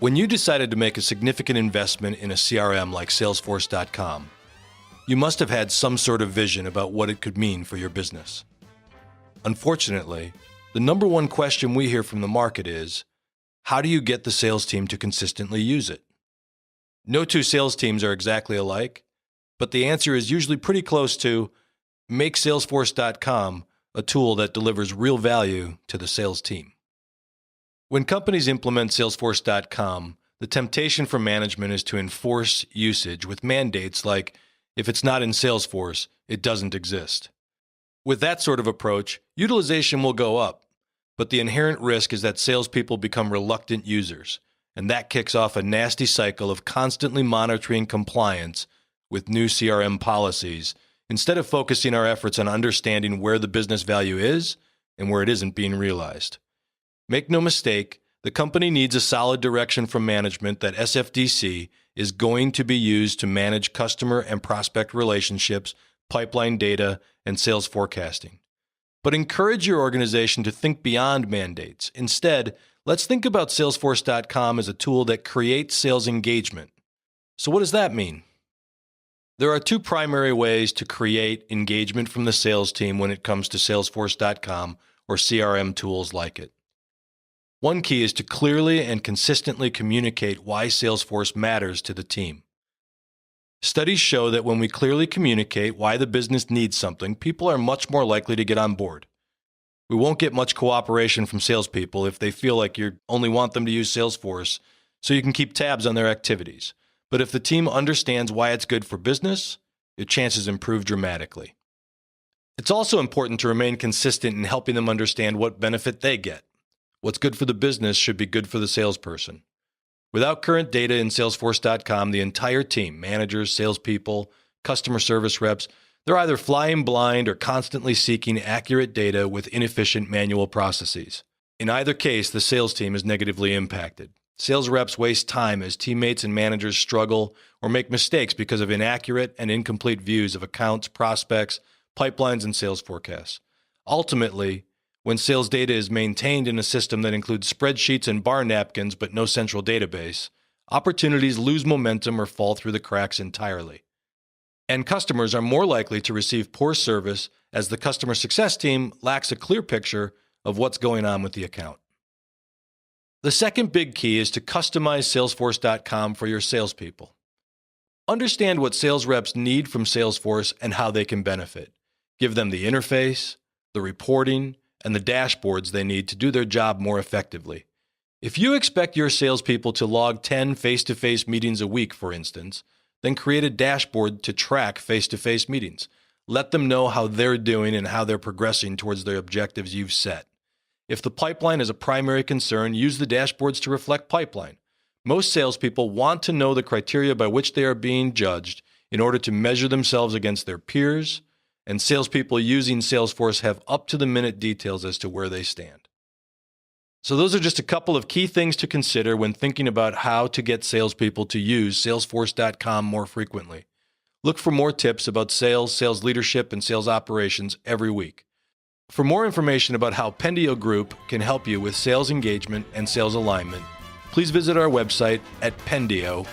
When you decided to make a significant investment in a CRM like Salesforce.com, you must have had some sort of vision about what it could mean for your business. Unfortunately, the number one question we hear from the market is, how do you get the sales team to consistently use it? No two sales teams are exactly alike, but the answer is usually pretty close to make Salesforce.com a tool that delivers real value to the sales team. When companies implement Salesforce.com, the temptation for management is to enforce usage with mandates like, if it's not in Salesforce, it doesn't exist. With that sort of approach, utilization will go up, but the inherent risk is that salespeople become reluctant users, and that kicks off a nasty cycle of constantly monitoring compliance with new CRM policies, instead of focusing our efforts on understanding where the business value is and where it isn't being realized. Make no mistake, the company needs a solid direction from management that SFDC is going to be used to manage customer and prospect relationships, pipeline data, and sales forecasting. But encourage your organization to think beyond mandates. Instead, let's think about Salesforce.com as a tool that creates sales engagement. So what does that mean? There are two primary ways to create engagement from the sales team when it comes to Salesforce.com or CRM tools like it. One key is to clearly and consistently communicate why Salesforce matters to the team. Studies show that when we clearly communicate why the business needs something, people are much more likely to get on board. We won't get much cooperation from salespeople if they feel like you only want them to use Salesforce so you can keep tabs on their activities. But if the team understands why it's good for business, your chances improve dramatically. It's also important to remain consistent in helping them understand what benefit they get. What's good for the business should be good for the salesperson. Without current data in Salesforce.com, the entire team, managers, salespeople, customer service reps, they're either flying blind or constantly seeking accurate data with inefficient manual processes. In either case, the sales team is negatively impacted. Sales reps waste time as teammates and managers struggle or make mistakes because of inaccurate and incomplete views of accounts, prospects, pipelines, and sales forecasts. Ultimately, when sales data is maintained in a system that includes spreadsheets and bar napkins but no central database, opportunities lose momentum or fall through the cracks entirely. And customers are more likely to receive poor service as the customer success team lacks a clear picture of what's going on with the account. The second big key is to customize Salesforce.com for your salespeople. Understand what sales reps need from Salesforce and how they can benefit. Give them the interface, the reporting, and the dashboards they need to do their job more effectively. If you expect your salespeople to log 10 face-to-face meetings a week, for instance, then create a dashboard to track face-to-face meetings. Let them know how they're doing and how they're progressing towards their objectives you've set. If the pipeline is a primary concern, use the dashboards to reflect pipeline. Most salespeople want to know the criteria by which they are being judged in order to measure themselves against their peers, and salespeople using Salesforce have up-to-the-minute details as to where they stand. So those are just a couple of key things to consider when thinking about how to get salespeople to use Salesforce.com more frequently. Look for more tips about sales, sales leadership, and sales operations every week. For more information about how Pendio Group can help you with sales engagement and sales alignment, please visit our website at pendio.io.